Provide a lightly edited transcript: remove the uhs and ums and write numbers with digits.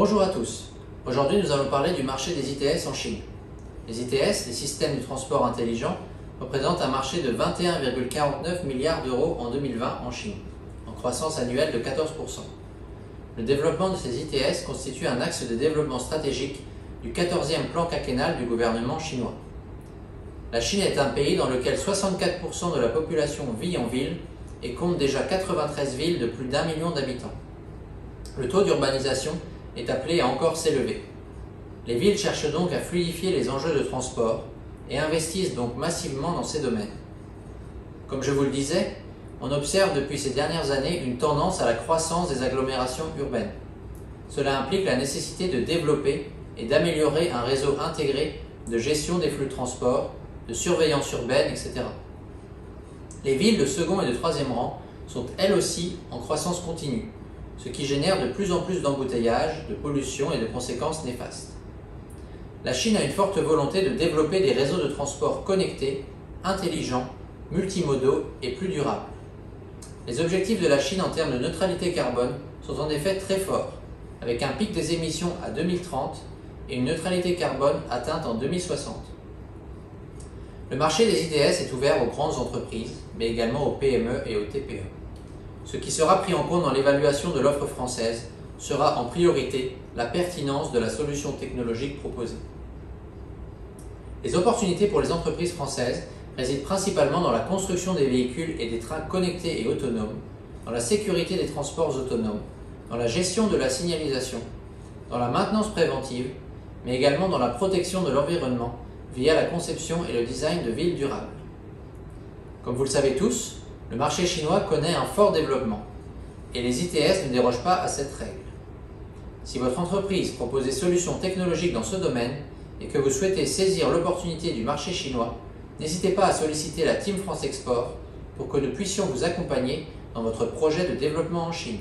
Bonjour à tous. Aujourd'hui, nous allons parler du marché des ITS en Chine. Les ITS, les systèmes de transport intelligents, représentent un marché de 21,49 milliards d'euros en 2020 en Chine, en croissance annuelle de 14%. Le développement de ces ITS constitue un axe de développement stratégique du 14e plan quinquennal du gouvernement chinois. La Chine est un pays dans lequel 64% de la population vit en ville et compte déjà 93 villes de plus d'1 million d'habitants. Le taux d'urbanisation est appelé à encore s'élever. Les villes cherchent donc à fluidifier les enjeux de transport et investissent donc massivement dans ces domaines. Comme je vous le disais, on observe depuis ces dernières années une tendance à la croissance des agglomérations urbaines. Cela implique la nécessité de développer et d'améliorer un réseau intégré de gestion des flux de transport, de surveillance urbaine, etc. Les villes de second et de troisième rang sont elles aussi en croissance continue, ce qui génère de plus en plus d'embouteillages, de pollution et de conséquences néfastes. La Chine a une forte volonté de développer des réseaux de transport connectés, intelligents, multimodaux et plus durables. Les objectifs de la Chine en termes de neutralité carbone sont en effet très forts, avec un pic des émissions à 2030 et une neutralité carbone atteinte en 2060. Le marché des ITS est ouvert aux grandes entreprises, mais également aux PME et aux TPE. Ce qui sera pris en compte dans l'évaluation de l'offre française sera en priorité la pertinence de la solution technologique proposée. Les opportunités pour les entreprises françaises résident principalement dans la construction des véhicules et des trains connectés et autonomes, dans la sécurité des transports autonomes, dans la gestion de la signalisation, dans la maintenance préventive, mais également dans la protection de l'environnement via la conception et le design de villes durables. Comme vous le savez tous, le marché chinois connaît un fort développement et les ITS ne dérogent pas à cette règle. Si votre entreprise propose des solutions technologiques dans ce domaine et que vous souhaitez saisir l'opportunité du marché chinois, n'hésitez pas à solliciter la Team France Export pour que nous puissions vous accompagner dans votre projet de développement en Chine.